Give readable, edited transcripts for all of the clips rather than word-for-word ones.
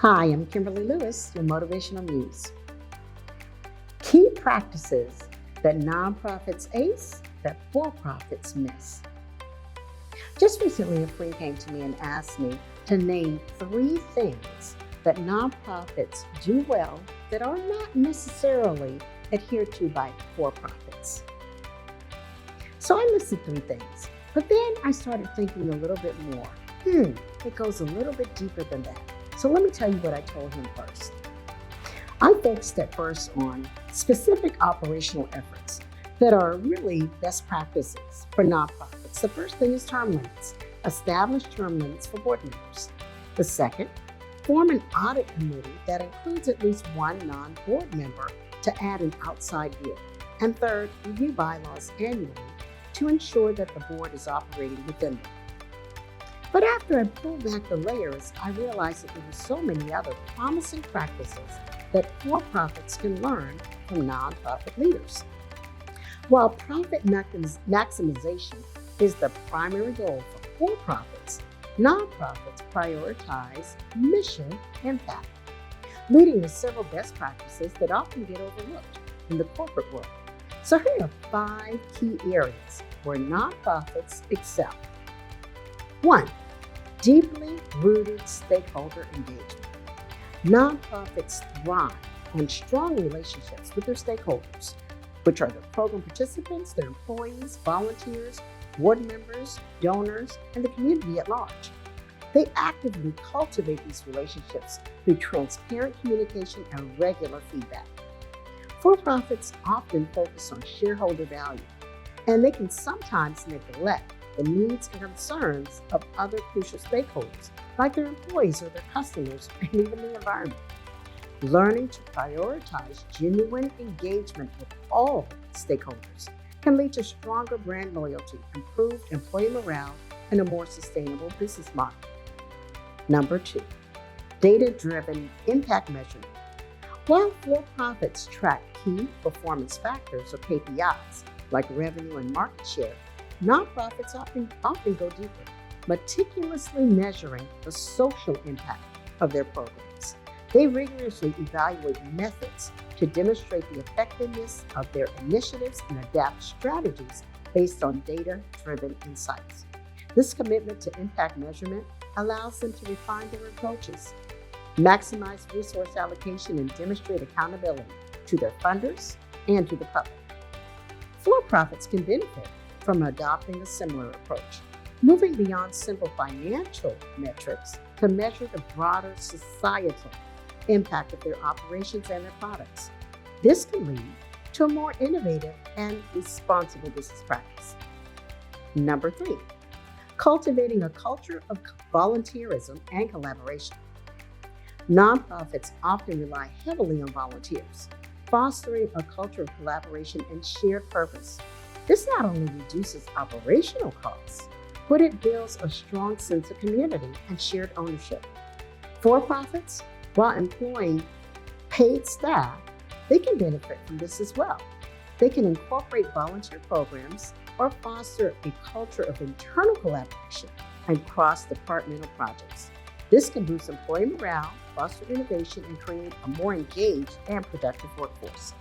Hi, I'm Kimberly Lewis, your Motivational Muse. Key practices that nonprofits ace that for-profits miss. Just recently, a friend came to me and asked me to name 3 things that nonprofits do well that are not necessarily adhered to by for-profits. So I listed 3 things, but then I started thinking a little bit more. It goes a little bit deeper than that. So let me tell you what I told him first. I focused at first on specific operational efforts that are really best practices for nonprofits. The first thing is term limits. Establish term limits for board members. The second, form an audit committee that includes at least one non-board member to add an outside view. And third, review bylaws annually to ensure that the board is operating within them. But after I pulled back the layers, I realized that there were so many other promising practices that for-profits can learn from nonprofit leaders. While profit maximization is the primary goal for for-profits, nonprofits prioritize mission impact, leading to several best practices that often get overlooked in the corporate world. So here are 5 key areas where nonprofits excel. 1. Deeply rooted stakeholder engagement. Nonprofits thrive on strong relationships with their stakeholders, which are the program participants, their employees, volunteers, board members, donors, and the community at large. They actively cultivate these relationships through transparent communication and regular feedback. For-profits often focus on shareholder value, and they can sometimes neglect the needs and concerns of other crucial stakeholders, like their employees or their customers, and even the environment. Learning to prioritize genuine engagement with all stakeholders can lead to stronger brand loyalty, improved employee morale, and a more sustainable business model. Number 2, data-driven impact measurement. While for-profits track key performance factors or KPIs, like revenue and market share, nonprofits often go deeper, meticulously measuring the social impact of their programs. They rigorously evaluate methods to demonstrate the effectiveness of their initiatives and adapt strategies based on data-driven insights. This commitment to impact measurement allows them to refine their approaches, maximize resource allocation, and demonstrate accountability to their funders and to the public. For-profits can benefit from adopting a similar approach, moving beyond simple financial metrics to measure the broader societal impact of their operations and their products. This can lead to a more innovative and responsible business practice. Number 3, cultivating a culture of volunteerism and collaboration. Nonprofits often rely heavily on volunteers, fostering a culture of collaboration and shared purpose. This not only reduces operational costs, but it builds a strong sense of community and shared ownership. For-profits, while employing paid staff, they can benefit from this as well. They can incorporate volunteer programs or foster a culture of internal collaboration and cross-departmental projects. This can boost employee morale, foster innovation, and create a more engaged and productive workforce.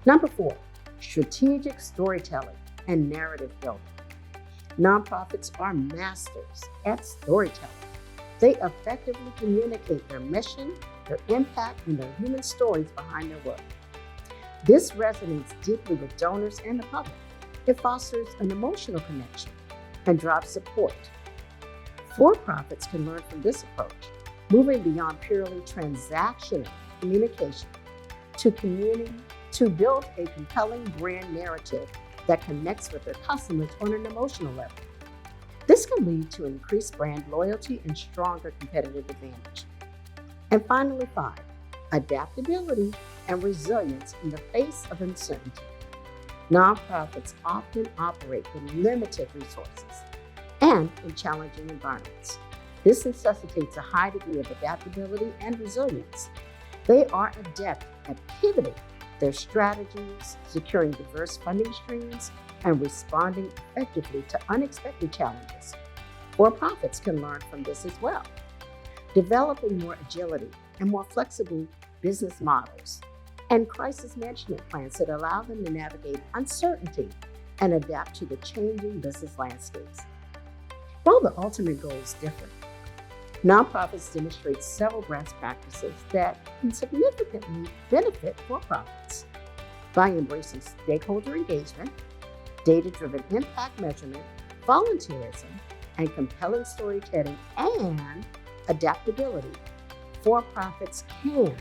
Number 4, strategic storytelling and narrative building. Nonprofits are masters at storytelling. They effectively communicate their mission, their impact, and their human stories behind their work. This resonates deeply with donors and the public. It fosters an emotional connection and drives support. For-profits can learn from this approach, moving beyond purely transactional communication to build a compelling brand narrative that connects with their customers on an emotional level. This can lead to increased brand loyalty and stronger competitive advantage. And finally, 5, adaptability and resilience in the face of uncertainty. Nonprofits often operate with limited resources and in challenging environments. This necessitates a high degree of adaptability and resilience. They are adept at pivoting their strategies, securing diverse funding streams, and responding effectively to unexpected challenges. For-profits can learn from this as well. developing more agility and more flexible business models, and crisis management plans that allow them to navigate uncertainty and adapt to the changing business landscapes. While the ultimate goals differ, nonprofits demonstrate several best practices that can significantly benefit for-profits by embracing stakeholder engagement, data-driven impact measurement, volunteerism, and compelling storytelling and adaptability. For-profits can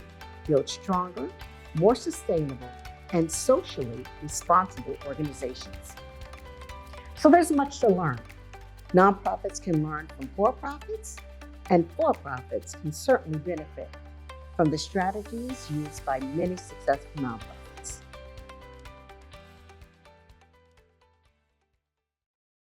build stronger, more sustainable, and socially responsible organizations. So there's much to learn. Nonprofits can learn from for-profits, and for-profits can certainly benefit from the strategies used by many successful nonprofits.